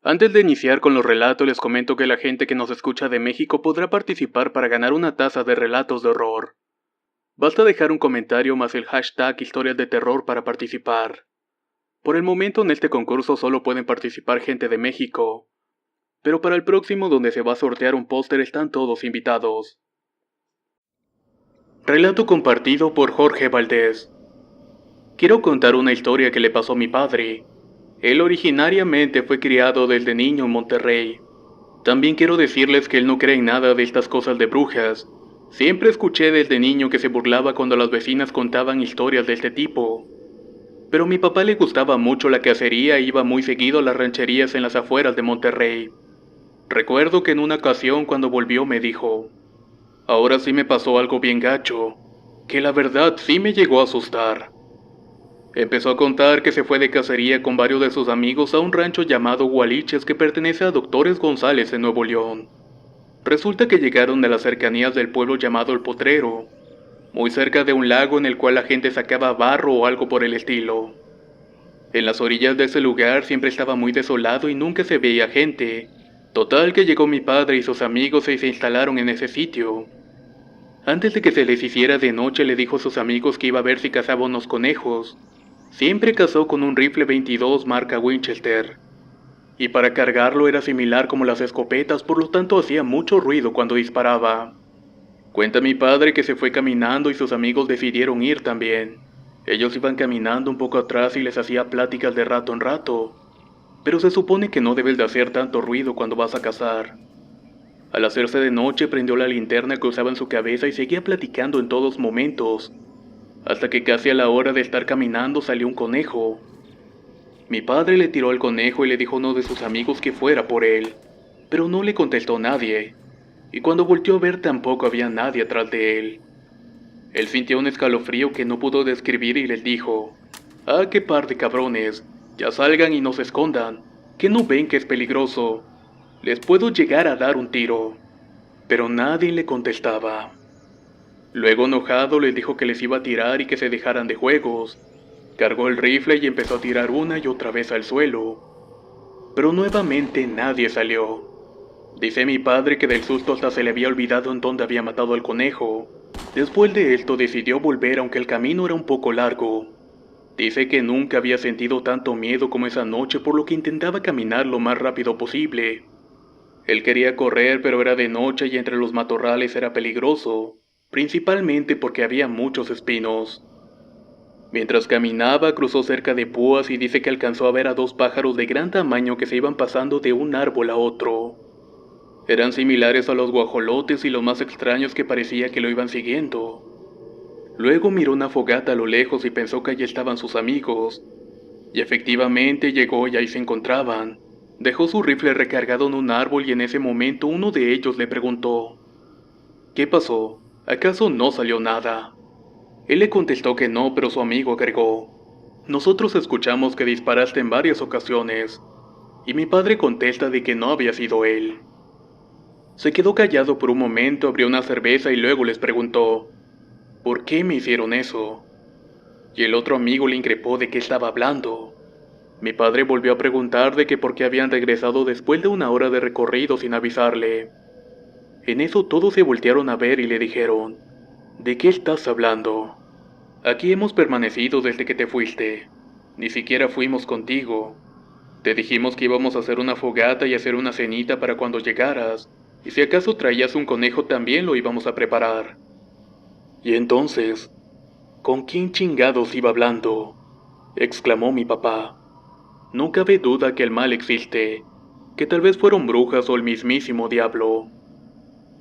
Antes de iniciar con los relatos les comento que la gente que nos escucha de México podrá participar para ganar una taza de relatos de horror. Basta dejar un comentario más el hashtag historias de terror para participar. Por el momento en este concurso solo pueden participar gente de México, pero para el próximo donde se va a sortear un póster están todos invitados. Relato compartido por Jorge Valdés. Quiero contar una historia que le pasó a mi padre. Él originariamente fue criado desde niño en Monterrey. También quiero decirles que él no cree en nada de estas cosas de brujas. Siempre escuché desde niño que se burlaba cuando las vecinas contaban historias de este tipo. Pero a mi papá le gustaba mucho la cacería e iba muy seguido a las rancherías en las afueras de Monterrey. Recuerdo que en una ocasión cuando volvió me dijo, ahora sí me pasó algo bien gacho, que la verdad sí me llegó a asustar. Empezó a contar que se fue de cacería con varios de sus amigos a un rancho llamado Gualiches que pertenece a Doctores González en Nuevo León. Resulta que llegaron a las cercanías del pueblo llamado El Potrero, muy cerca de un lago en el cual la gente sacaba barro o algo por el estilo. En las orillas de ese lugar siempre estaba muy desolado y nunca se veía gente. Total que llegó mi padre y sus amigos y se instalaron en ese sitio. Antes de que se les hiciera de noche le dijo a sus amigos que iba a ver si cazaba unos conejos. Siempre cazó con un rifle 22 marca Winchester. Y para cargarlo era similar como las escopetas, por lo tanto hacía mucho ruido cuando disparaba. Cuenta mi padre que se fue caminando y sus amigos decidieron ir también. Ellos iban caminando un poco atrás y les hacía pláticas de rato en rato. Pero se supone que no debes de hacer tanto ruido cuando vas a cazar. Al hacerse de noche prendió la linterna que usaba en su cabeza y seguía platicando en todos momentos. Hasta que casi a la hora de estar caminando salió un conejo. Mi padre le tiró al conejo y le dijo a uno de sus amigos que fuera por él, pero no le contestó nadie, y cuando volteó a ver tampoco había nadie atrás de él. Él sintió un escalofrío que no pudo describir y les dijo, «Ah, qué par de cabrones, ya salgan y no se escondan, que no ven que es peligroso, les puedo llegar a dar un tiro», pero nadie le contestaba. Luego enojado les dijo que les iba a tirar y que se dejaran de juegos. Cargó el rifle y empezó a tirar una y otra vez al suelo. Pero nuevamente nadie salió. Dice mi padre que del susto hasta se le había olvidado en dónde había matado al conejo. Después de esto decidió volver aunque el camino era un poco largo. Dice que nunca había sentido tanto miedo como esa noche por lo que intentaba caminar lo más rápido posible. Él quería correr pero era de noche y entre los matorrales era peligroso, principalmente porque había muchos espinos. Mientras caminaba, cruzó cerca de púas y dice que alcanzó a ver a dos pájaros de gran tamaño que se iban pasando de un árbol a otro. Eran similares a los guajolotes y lo más extraño es que parecía que lo iban siguiendo. Luego miró una fogata a lo lejos y pensó que allí estaban sus amigos. Y efectivamente llegó y ahí se encontraban. Dejó su rifle recargado en un árbol y en ese momento uno de ellos le preguntó, «¿Qué pasó? ¿Acaso no salió nada?» Él le contestó que no, pero su amigo agregó, «Nosotros escuchamos que disparaste en varias ocasiones», y mi padre contesta de que no había sido él. Se quedó callado por un momento, abrió una cerveza y luego les preguntó, «¿Por qué me hicieron eso?» Y el otro amigo le increpó de qué estaba hablando. Mi padre volvió a preguntar de que por qué habían regresado después de una hora de recorrido sin avisarle. En eso todos se voltearon a ver y le dijeron, «¿De qué estás hablando? Aquí hemos permanecido desde que te fuiste. Ni siquiera fuimos contigo. Te dijimos que íbamos a hacer una fogata y hacer una cenita para cuando llegaras, y si acaso traías un conejo también lo íbamos a preparar». Y entonces, ¿con quién chingados iba hablando?, exclamó mi papá. No cabe duda que el mal existe, que tal vez fueron brujas o el mismísimo diablo.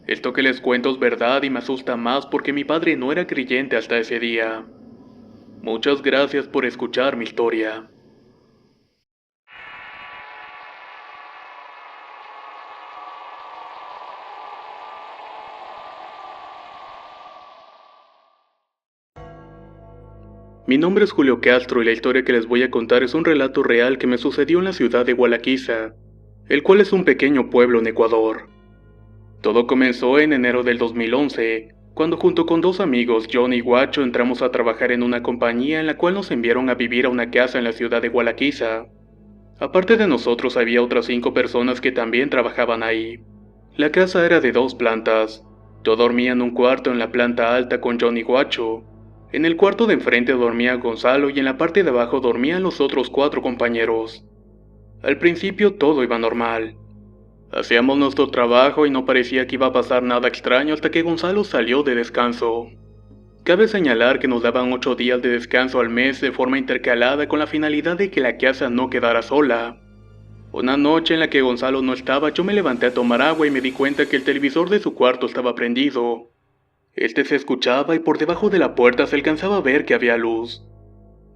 Esto que les cuento es verdad y me asusta más porque mi padre no era creyente hasta ese día. Muchas gracias por escuchar mi historia. Mi nombre es Julio Castro y la historia que les voy a contar es un relato real que me sucedió en la ciudad de Gualaquiza, el cual es un pequeño pueblo en Ecuador. Todo comenzó en enero del 2011, cuando junto con dos amigos, John y Guacho, entramos a trabajar en una compañía en la cual nos enviaron a vivir a una casa en la ciudad de Gualaquiza. Aparte de nosotros había otras 5 personas que también trabajaban ahí. La casa era de 2 plantas. Yo dormía en un cuarto en la planta alta con John y Guacho. En el cuarto de enfrente dormía Gonzalo y en la parte de abajo dormían los otros 4 compañeros. Al principio todo iba normal. Hacíamos nuestro trabajo y no parecía que iba a pasar nada extraño hasta que Gonzalo salió de descanso. Cabe señalar que nos daban 8 días de descanso al mes de forma intercalada con la finalidad de que la casa no quedara sola. Una noche en la que Gonzalo no estaba, yo me levanté a tomar agua y me di cuenta que el televisor de su cuarto estaba prendido. Este se escuchaba y por debajo de la puerta se alcanzaba a ver que había luz.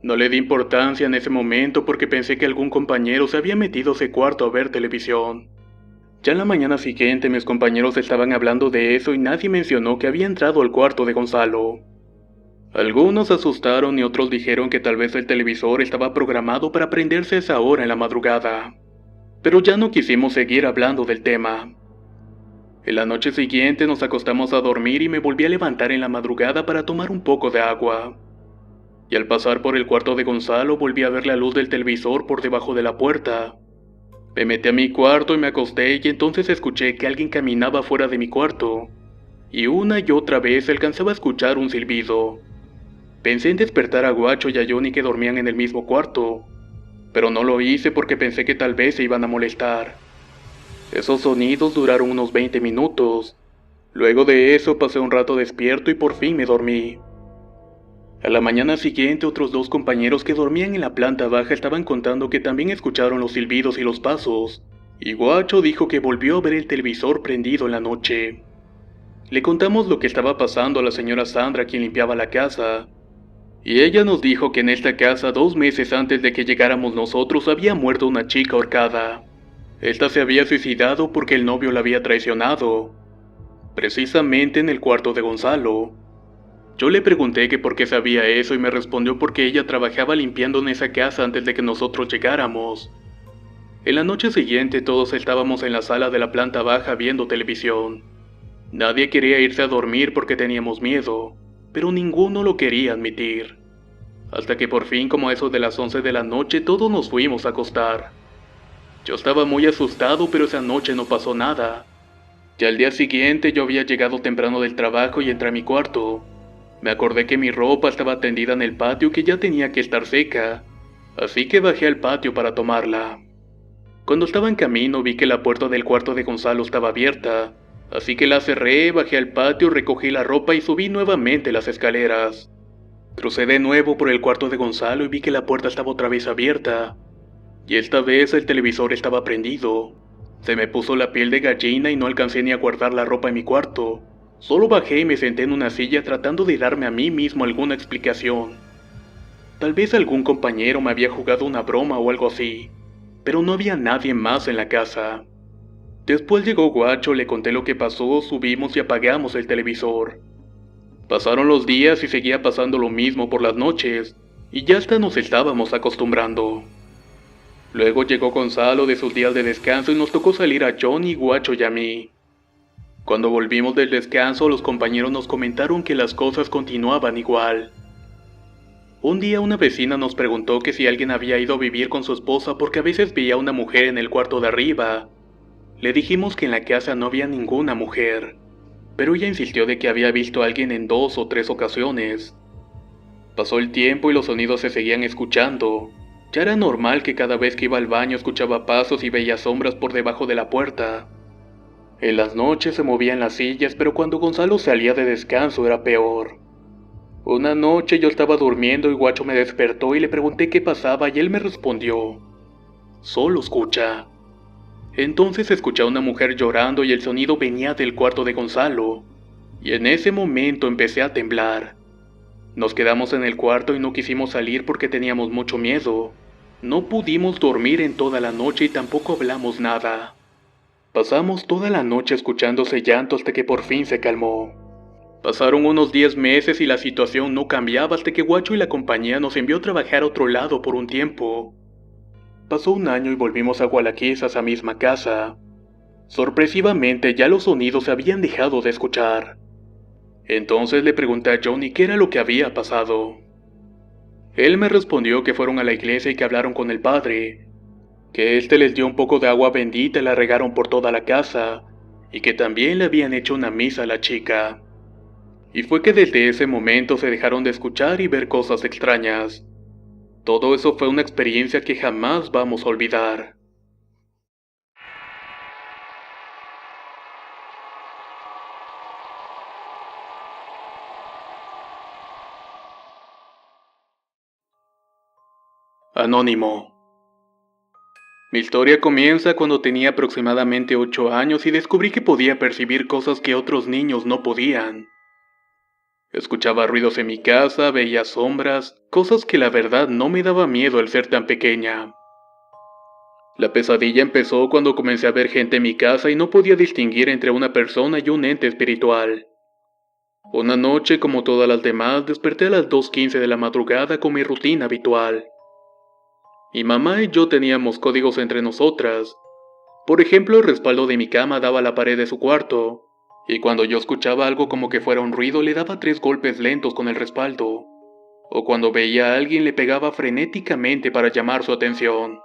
No le di importancia en ese momento porque pensé que algún compañero se había metido a ese cuarto a ver televisión. Ya en la mañana siguiente mis compañeros estaban hablando de eso y nadie mencionó que había entrado al cuarto de Gonzalo. Algunos se asustaron y otros dijeron que tal vez el televisor estaba programado para prenderse a esa hora en la madrugada. Pero ya no quisimos seguir hablando del tema. En la noche siguiente nos acostamos a dormir y me volví a levantar en la madrugada para tomar un poco de agua. Y al pasar por el cuarto de Gonzalo volví a ver la luz del televisor por debajo de la puerta. Me metí a mi cuarto y me acosté y entonces escuché que alguien caminaba fuera de mi cuarto. Y una y otra vez alcanzaba a escuchar un silbido. Pensé en despertar a Guacho y a Johnny que dormían en el mismo cuarto, pero no lo hice porque pensé que tal vez se iban a molestar. Esos sonidos duraron unos 20 minutos. Luego de eso pasé un rato despierto y por fin me dormí. A la mañana siguiente otros 2 compañeros que dormían en la planta baja estaban contando que también escucharon los silbidos y los pasos, y Guacho dijo que volvió a ver el televisor prendido en la noche. Le contamos lo que estaba pasando a la señora Sandra quien limpiaba la casa, y ella nos dijo que en esta casa 2 meses antes de que llegáramos nosotros había muerto una chica ahorcada. Esta se había suicidado porque el novio la había traicionado, precisamente en el cuarto de Gonzalo. Yo le pregunté que por qué sabía eso y me respondió porque ella trabajaba limpiando en esa casa antes de que nosotros llegáramos. En la noche siguiente todos estábamos en la sala de la planta baja viendo televisión. Nadie quería irse a dormir porque teníamos miedo, pero ninguno lo quería admitir. Hasta que por fin, como a eso de las 11 de la noche, todos nos fuimos a acostar. Yo estaba muy asustado, pero esa noche no pasó nada. Ya al día siguiente yo había llegado temprano del trabajo y entré a mi cuarto. Me acordé que mi ropa estaba tendida en el patio y que ya tenía que estar seca, así que bajé al patio para tomarla. Cuando estaba en camino vi que la puerta del cuarto de Gonzalo estaba abierta, así que la cerré, bajé al patio, recogí la ropa y subí nuevamente las escaleras. Crucé de nuevo por el cuarto de Gonzalo y vi que la puerta estaba otra vez abierta, y esta vez el televisor estaba prendido. Se me puso la piel de gallina y no alcancé ni a guardar la ropa en mi cuarto. Solo bajé y me senté en una silla tratando de darme a mí mismo alguna explicación. Tal vez algún compañero me había jugado una broma o algo así, pero no había nadie más en la casa. Después llegó Guacho, le conté lo que pasó, subimos y apagamos el televisor. Pasaron los días y seguía pasando lo mismo por las noches, y ya hasta nos estábamos acostumbrando. Luego llegó Gonzalo de sus días de descanso y nos tocó salir a Johnny, Guacho y a mí. Cuando volvimos del descanso, los compañeros nos comentaron que las cosas continuaban igual. Un día una vecina nos preguntó que si alguien había ido a vivir con su esposa porque a veces veía a una mujer en el cuarto de arriba. Le dijimos que en la casa no había ninguna mujer, pero ella insistió de que había visto a alguien en 2 o 3 ocasiones. Pasó el tiempo y los sonidos se seguían escuchando. Ya era normal que cada vez que iba al baño escuchaba pasos y veía sombras por debajo de la puerta. En las noches se movían las sillas, pero cuando Gonzalo salía de descanso era peor. Una noche yo estaba durmiendo y Guacho me despertó y le pregunté qué pasaba y él me respondió: solo escucha. Entonces escuché a una mujer llorando y el sonido venía del cuarto de Gonzalo, y en ese momento empecé a temblar. Nos quedamos en el cuarto y no quisimos salir porque teníamos mucho miedo. No pudimos dormir en toda la noche y tampoco hablamos nada. Pasamos toda la noche escuchando ese llanto hasta que por fin se calmó. Pasaron unos 10 meses y la situación no cambiaba hasta que Guacho y la compañía nos envió a trabajar a otro lado por un tiempo. Pasó un año y volvimos a Gualaquiza, a esa misma casa. Sorpresivamente ya los sonidos se habían dejado de escuchar. Entonces le pregunté a Johnny qué era lo que había pasado. Él me respondió que fueron a la iglesia y que hablaron con el padre. que éste les dio un poco de agua bendita y la regaron por toda la casa, y que también le habían hecho una misa a la chica. Y fue que desde ese momento se dejaron de escuchar y ver cosas extrañas. Todo eso fue una experiencia que jamás vamos a olvidar. Anónimo. Mi historia comienza cuando tenía aproximadamente 8 años y descubrí que podía percibir cosas que otros niños no podían. Escuchaba ruidos en mi casa, veía sombras, cosas que la verdad no me daba miedo al ser tan pequeña. La pesadilla empezó cuando comencé a ver gente en mi casa y no podía distinguir entre una persona y un ente espiritual. Una noche, como todas las demás, desperté a las 2:15 de la madrugada con mi rutina habitual. Mi mamá y yo teníamos códigos entre nosotras. Por ejemplo, el respaldo de mi cama daba a la pared de su cuarto, y cuando yo escuchaba algo como que fuera un ruido le daba 3 golpes lentos con el respaldo, o cuando veía a alguien le pegaba frenéticamente para llamar su atención.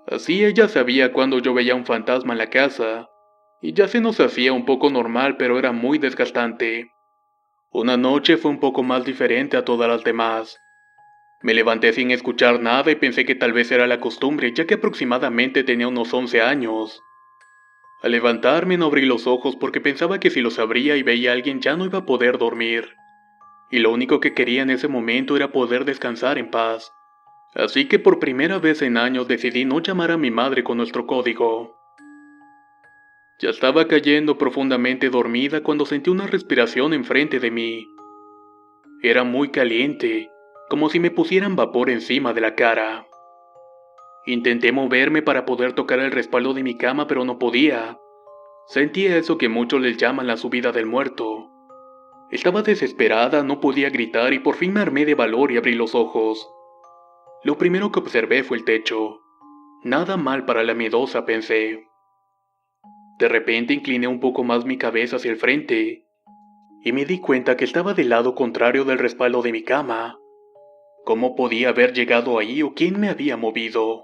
Así ella sabía cuando yo veía un fantasma en la casa, y ya se nos hacía un poco normal, pero era muy desgastante. Una noche fue un poco más diferente a todas las demás. Me levanté sin escuchar nada y pensé que tal vez era la costumbre, ya que aproximadamente tenía unos 11 años. Al levantarme no abrí los ojos porque pensaba que si los abría y veía a alguien ya no iba a poder dormir. Y lo único que quería en ese momento era poder descansar en paz. Así que por primera vez en años decidí no llamar a mi madre con nuestro código. Ya estaba cayendo profundamente dormida cuando sentí una respiración enfrente de mí. Era muy caliente, como si me pusieran vapor encima de la cara. Intenté moverme para poder tocar el respaldo de mi cama, pero no podía. Sentía eso que muchos les llaman la subida del muerto. Estaba desesperada, no podía gritar y por fin me armé de valor y abrí los ojos. Lo primero que observé fue el techo. Nada mal para la miedosa, pensé. De repente incliné un poco más mi cabeza hacia el frente y me di cuenta que estaba del lado contrario del respaldo de mi cama. ¿Cómo podía haber llegado ahí o quién me había movido?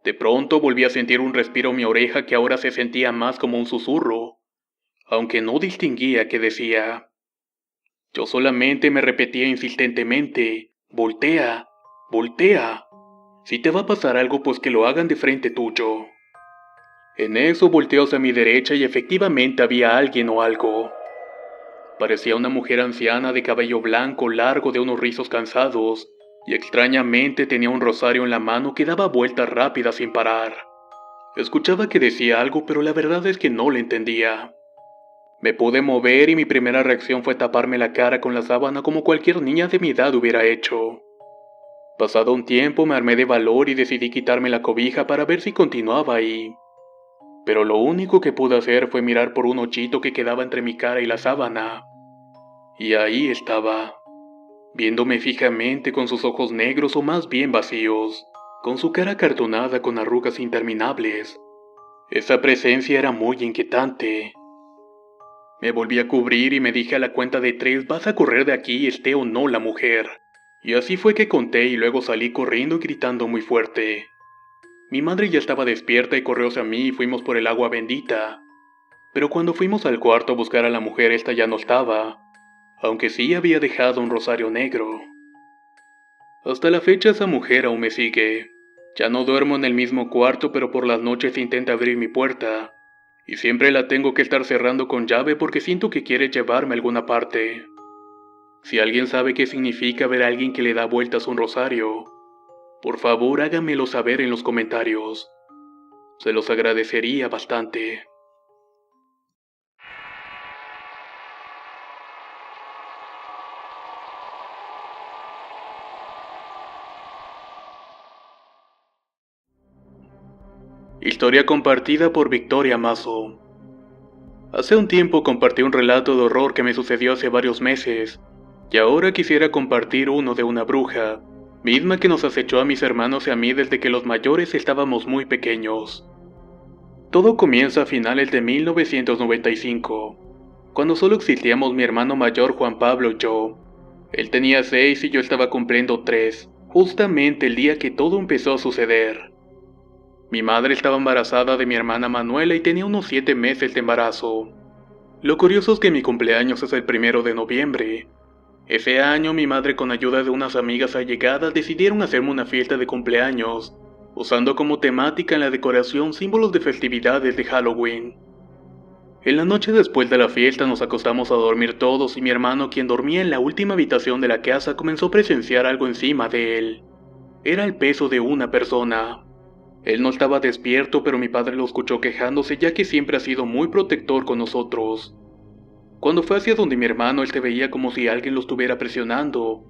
De pronto volví a sentir un respiro en mi oreja que ahora se sentía más como un susurro, aunque no distinguía qué decía. Yo solamente me repetía insistentemente, voltea, voltea. Si te va a pasar algo, pues que lo hagan de frente tuyo. En eso volteó hacia mi derecha y efectivamente había alguien o algo. Parecía una mujer anciana de cabello blanco largo de unos rizos cansados, y extrañamente tenía un rosario en la mano que daba vueltas rápidas sin parar. Escuchaba que decía algo, pero la verdad es que no le entendía. Me pude mover y mi primera reacción fue taparme la cara con la sábana como cualquier niña de mi edad hubiera hecho. Pasado un tiempo me armé de valor y decidí quitarme la cobija para ver si continuaba ahí. Pero lo único que pude hacer fue mirar por un hoyito que quedaba entre mi cara y la sábana. Y ahí estaba, viéndome fijamente con sus ojos negros o más bien vacíos, con su cara acartonada con arrugas interminables. Esa presencia era muy inquietante. Me volví a cubrir y me dije a la cuenta de 3, vas a correr de aquí esté o no la mujer. Y así fue que conté y luego salí corriendo y gritando muy fuerte. Mi madre ya estaba despierta y corrió hacia mí y fuimos por el agua bendita. Pero cuando fuimos al cuarto a buscar a la mujer, esta ya no estaba, aunque sí había dejado un rosario negro. Hasta la fecha esa mujer aún me sigue. Ya no duermo en el mismo cuarto, pero por las noches intenta abrir mi puerta, y siempre la tengo que estar cerrando con llave porque siento que quiere llevarme a alguna parte. Si alguien sabe qué significa ver a alguien que le da vueltas un rosario, por favor háganmelo saber en los comentarios. Se los agradecería bastante. Historia compartida por Victoria Mazo. Hace un tiempo compartí un relato de horror que me sucedió hace varios meses, y ahora quisiera compartir uno de una bruja, misma que nos acechó a mis hermanos y a mí desde que los mayores estábamos muy pequeños. Todo comienza a finales de 1995, cuando solo existíamos mi hermano mayor Juan Pablo y yo. Él tenía 6 y yo estaba cumpliendo 3, justamente el día que todo empezó a suceder. Mi madre estaba embarazada de mi hermana Manuela y tenía unos 7 meses de embarazo. Lo curioso es que mi cumpleaños es el 1 de noviembre. Ese año mi madre con ayuda de unas amigas allegadas decidieron hacerme una fiesta de cumpleaños, usando como temática en la decoración símbolos de festividades de Halloween. En la noche después de la fiesta nos acostamos a dormir todos y mi hermano, quien dormía en la última habitación de la casa, comenzó a presenciar algo encima de él. Era el peso de una persona. Él no estaba despierto, pero mi padre lo escuchó quejándose, ya que siempre ha sido muy protector con nosotros. Cuando fue hacia donde mi hermano, él se veía como si alguien lo estuviera presionando.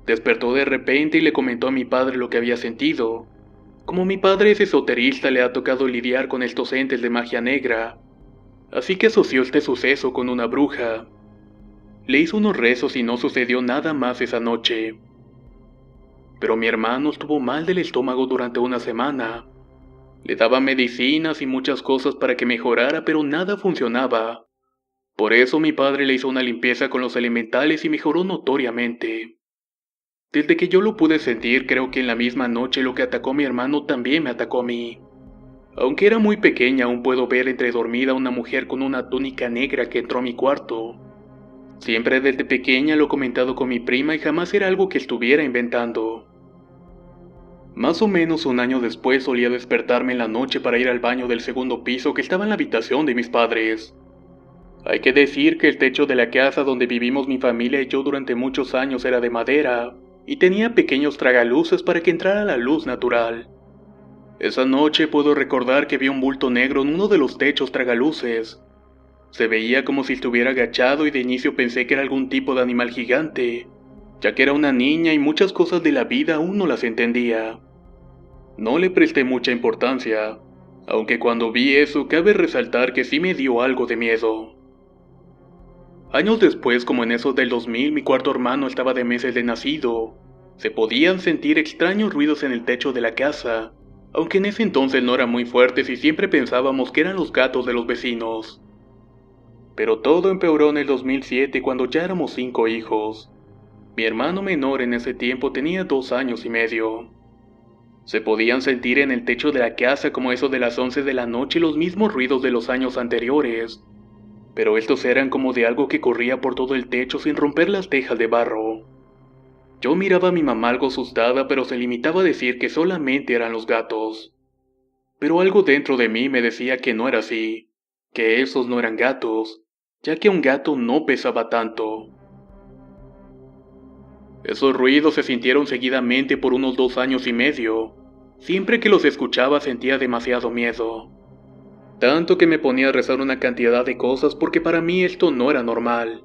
Despertó de repente y le comentó a mi padre lo que había sentido. Como mi padre es esoterista, le ha tocado lidiar con estos entes de magia negra, así que asoció este suceso con una bruja. Le hizo unos rezos y no sucedió nada más esa noche. Pero mi hermano estuvo mal del estómago durante una semana. Le daba medicinas y muchas cosas para que mejorara, pero nada funcionaba. Por eso mi padre le hizo una limpieza con los elementales y mejoró notoriamente. Desde que yo lo pude sentir, creo que en la misma noche lo que atacó a mi hermano también me atacó a mí. Aunque era muy pequeña, aún puedo ver entre dormida a una mujer con una túnica negra que entró a mi cuarto. Siempre desde pequeña lo he comentado con mi prima y jamás era algo que estuviera inventando. Más o menos un año después solía despertarme en la noche para ir al baño del segundo piso que estaba en la habitación de mis padres. Hay que decir que el techo de la casa donde vivimos mi familia y yo durante muchos años era de madera, y tenía pequeños tragaluces para que entrara la luz natural. Esa noche puedo recordar que vi un bulto negro en uno de los techos tragaluces. Se veía como si estuviera agachado y de inicio pensé que era algún tipo de animal gigante, ya que era una niña y muchas cosas de la vida aún no las entendía. No le presté mucha importancia, aunque cuando vi eso cabe resaltar que sí me dio algo de miedo. Años después, como en esos del 2000, mi cuarto hermano estaba de meses de nacido. Se podían sentir extraños ruidos en el techo de la casa, aunque en ese entonces no eran muy fuertes y siempre pensábamos que eran los gatos de los vecinos. Pero todo empeoró en el 2007 cuando ya éramos 5 hijos. Mi hermano menor en ese tiempo tenía 2 años y medio. Se podían sentir en el techo de la casa como eso de las 11 de la noche los mismos ruidos de los años anteriores, pero estos eran como de algo que corría por todo el techo sin romper las tejas de barro. Yo miraba a mi mamá algo asustada, pero se limitaba a decir que solamente eran los gatos. Pero algo dentro de mí me decía que no era así, que esos no eran gatos, ya que un gato no pesaba tanto. Esos ruidos se sintieron seguidamente por unos 2 años y medio. Siempre que los escuchaba sentía demasiado miedo. Tanto que me ponía a rezar una cantidad de cosas porque para mí esto no era normal.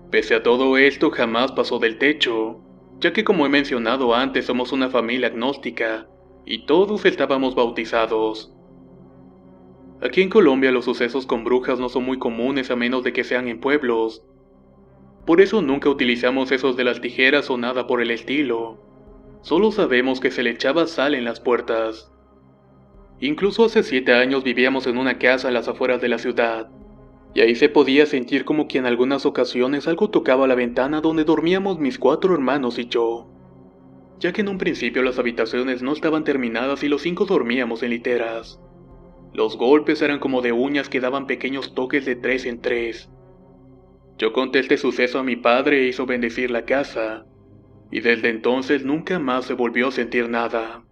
Pese a todo esto, jamás pasó del techo, ya que como he mencionado antes somos una familia agnóstica, y todos estábamos bautizados. Aquí en Colombia los sucesos con brujas no son muy comunes a menos de que sean en pueblos. Por eso nunca utilizamos esos de las tijeras o nada por el estilo. Solo sabemos que se le echaba sal en las puertas. Incluso hace 7 años vivíamos en una casa a las afueras de la ciudad, y ahí se podía sentir como que en algunas ocasiones algo tocaba la ventana donde dormíamos mis 4 hermanos y yo, ya que en un principio las habitaciones no estaban terminadas y los 5 dormíamos en literas. Los golpes eran como de uñas que daban pequeños toques de 3 en 3. Yo conté este suceso a mi padre e hizo bendecir la casa, y desde entonces nunca más se volvió a sentir nada.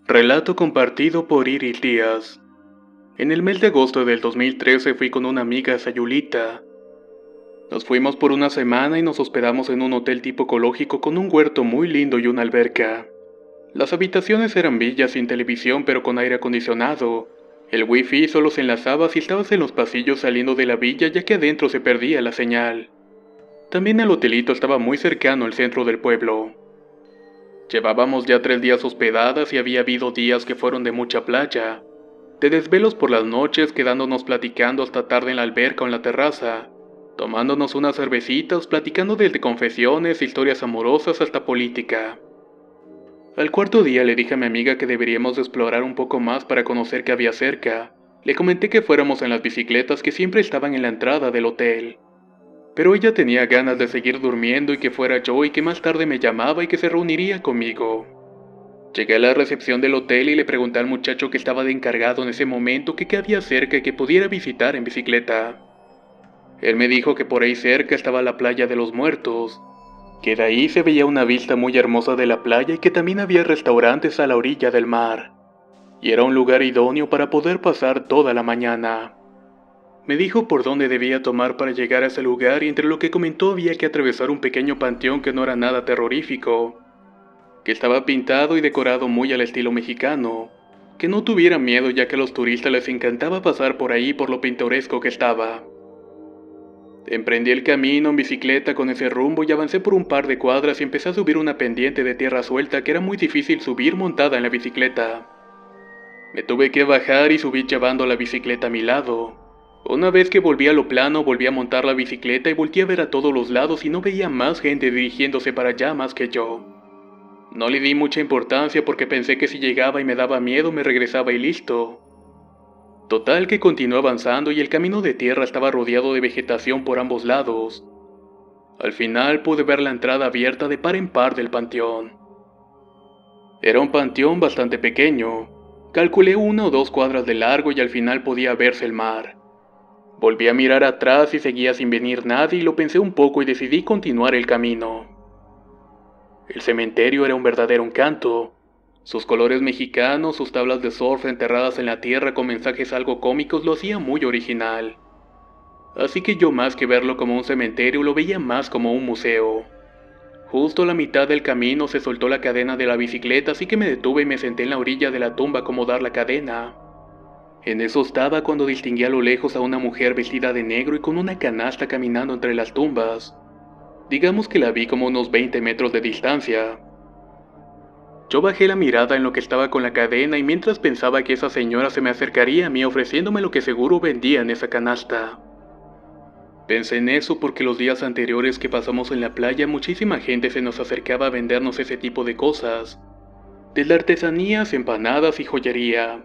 Relato compartido por Iris Díaz. En el mes de agosto del 2013 fui con una amiga a Sayulita. Nos fuimos por una semana y nos hospedamos en un hotel tipo ecológico con un huerto muy lindo y una alberca. Las habitaciones eran villas sin televisión pero con aire acondicionado. El wifi solo se enlazaba si estabas en los pasillos saliendo de la villa, ya que adentro se perdía la señal. También el hotelito estaba muy cercano al centro del pueblo. Llevábamos ya 3 días hospedadas y había habido días que fueron de mucha playa, de desvelos por las noches, quedándonos platicando hasta tarde en la alberca o en la terraza, tomándonos unas cervecitas, platicando desde confesiones, historias amorosas hasta política. Al cuarto día le dije a mi amiga que deberíamos explorar un poco más para conocer qué había cerca, Le comenté que fuéramos en las bicicletas que siempre estaban en la entrada del hotel. Pero ella tenía ganas de seguir durmiendo y que fuera yo y que más tarde me llamaba y que se reuniría conmigo. Llegué a la recepción del hotel y le pregunté al muchacho que estaba de encargado en ese momento que qué había cerca y que pudiera visitar en bicicleta. Él me dijo que por ahí cerca estaba la playa de los Muertos, que de ahí se veía una vista muy hermosa de la playa y que también había restaurantes a la orilla del mar, y era un lugar idóneo para poder pasar toda la mañana. Me dijo por dónde debía tomar para llegar a ese lugar y entre lo que comentó había que atravesar un pequeño panteón que no era nada terrorífico, que estaba pintado y decorado muy al estilo mexicano, que no tuviera miedo ya que a los turistas les encantaba pasar por ahí por lo pintoresco que estaba. Emprendí el camino en bicicleta con ese rumbo y avancé por un par de cuadras y empecé a subir una pendiente de tierra suelta que era muy difícil subir montada en la bicicleta. Me tuve que bajar y subir llevando la bicicleta a mi lado. Una vez que volví a lo plano, volví a montar la bicicleta y volteé a ver a todos los lados y no veía más gente dirigiéndose para allá más que yo. No le di mucha importancia porque pensé que si llegaba y me daba miedo me regresaba y listo. Total que continué avanzando y el camino de tierra estaba rodeado de vegetación por ambos lados. Al final pude ver la entrada abierta de par en par del panteón. Era un panteón bastante pequeño. Calculé 1 o 2 cuadras de largo y al final podía verse el mar. Volví a mirar atrás y seguía sin venir nadie y lo pensé un poco y decidí continuar el camino. El cementerio era un verdadero encanto. Sus colores mexicanos, sus tablas de surf enterradas en la tierra con mensajes algo cómicos lo hacía muy original. Así que yo más que verlo como un cementerio lo veía más como un museo. Justo a la mitad del camino se soltó la cadena de la bicicleta, así que me detuve y me senté en la orilla de la tumba a acomodar la cadena. En eso estaba cuando distinguí a lo lejos a una mujer vestida de negro y con una canasta caminando entre las tumbas. Digamos que la vi como unos 20 metros de distancia. Yo bajé la mirada en lo que estaba con la cadena y mientras pensaba que esa señora se me acercaría a mí ofreciéndome lo que seguro vendía en esa canasta. Pensé en eso porque los días anteriores que pasamos en la playa muchísima gente se nos acercaba a vendernos ese tipo de cosas. Desde artesanías, empanadas y joyería.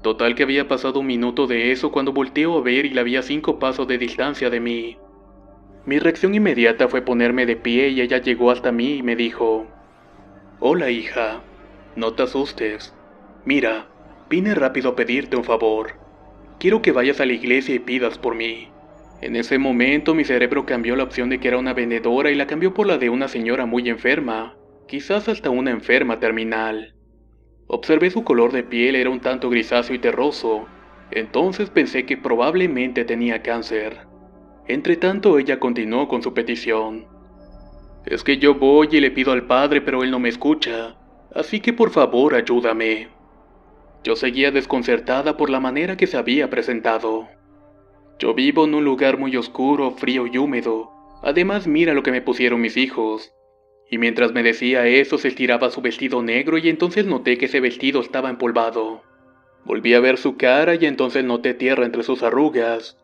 Total que había pasado un minuto de eso cuando volteo a ver y la vi a 5 pasos de distancia de mí. Mi reacción inmediata fue ponerme de pie y ella llegó hasta mí y me dijo: «Hola hija, no te asustes. Mira, vine rápido a pedirte un favor. Quiero que vayas a la iglesia y pidas por mí». En ese momento mi cerebro cambió la opción de que era una vendedora y la cambió por la de una señora muy enferma, quizás hasta una enferma terminal. Observé su color de piel, era un tanto grisáceo y terroso, entonces pensé que probablemente tenía cáncer. Entretanto ella continuó con su petición. «Es que yo voy y le pido al padre pero él no me escucha, así que por favor ayúdame». Yo seguía desconcertada por la manera que se había presentado. Yo vivo en un lugar muy oscuro, frío y húmedo. Además mira lo que me pusieron mis hijos. Y mientras me decía eso se estiraba su vestido negro y entonces noté que ese vestido estaba empolvado. Volví a ver su cara y entonces noté tierra entre sus arrugas.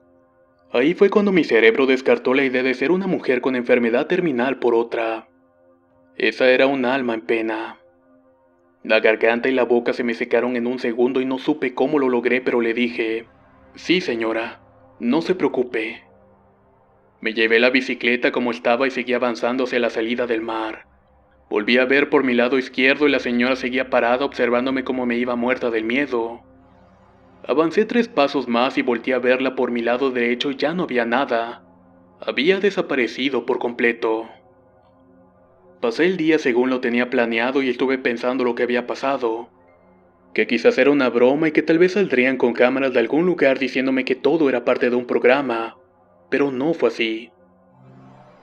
Ahí fue cuando mi cerebro descartó la idea de ser una mujer con enfermedad terminal por otra. Esa era un alma en pena. La garganta y la boca se me secaron en un segundo y no supe cómo lo logré, pero le dije: «Sí, señora, no se preocupe». Me llevé la bicicleta como estaba y seguí avanzando hacia la salida del mar. Volví a ver por mi lado izquierdo y la señora seguía parada observándome como me iba muerta del miedo. Avancé 3 pasos más y volteé a verla por mi lado derecho y ya no había nada. Había desaparecido por completo. Pasé el día según lo tenía planeado y estuve pensando lo que había pasado. Que quizás era una broma y que tal vez saldrían con cámaras de algún lugar diciéndome que todo era parte de un programa, pero no fue así.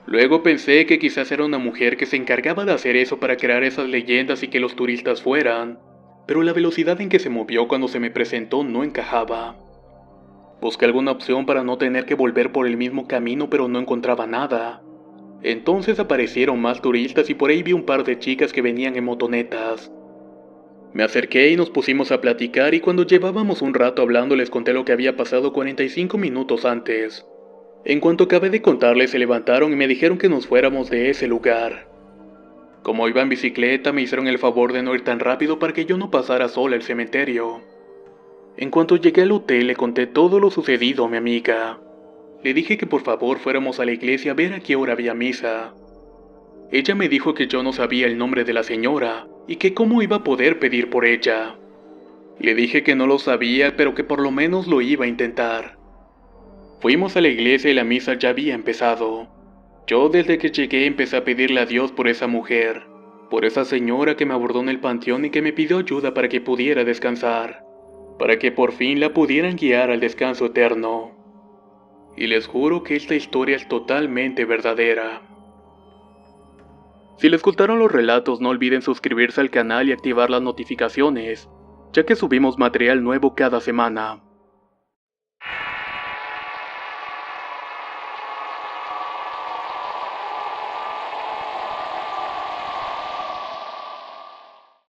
Luego pensé que quizás era una mujer que se encargaba de hacer eso para crear esas leyendas y que los turistas fueran, pero la velocidad en que se movió cuando se me presentó no encajaba. Busqué alguna opción para no tener que volver por el mismo camino pero no encontraba nada. Entonces aparecieron más turistas y por ahí vi un par de chicas que venían en motonetas. Me acerqué y nos pusimos a platicar y cuando llevábamos un rato hablando les conté lo que había pasado 45 minutos antes. En cuanto acabé de contarles se levantaron y me dijeron que nos fuéramos de ese lugar. Como iba en bicicleta me hicieron el favor de no ir tan rápido para que yo no pasara sola el cementerio. En cuanto llegué al hotel le conté todo lo sucedido a mi amiga. Le dije que por favor fuéramos a la iglesia a ver a qué hora había misa. Ella me dijo que yo no sabía el nombre de la señora y que cómo iba a poder pedir por ella. Le dije que no lo sabía, pero que por lo menos lo iba a intentar. Fuimos a la iglesia y la misa ya había empezado. Yo desde que llegué empecé a pedirle a Dios por esa mujer, por esa señora que me abordó en el panteón y que me pidió ayuda para que pudiera descansar, para que por fin la pudieran guiar al descanso eterno. Y les juro que esta historia es totalmente verdadera. Si les gustaron los relatos, no olviden suscribirse al canal y activar las notificaciones, ya que subimos material nuevo cada semana.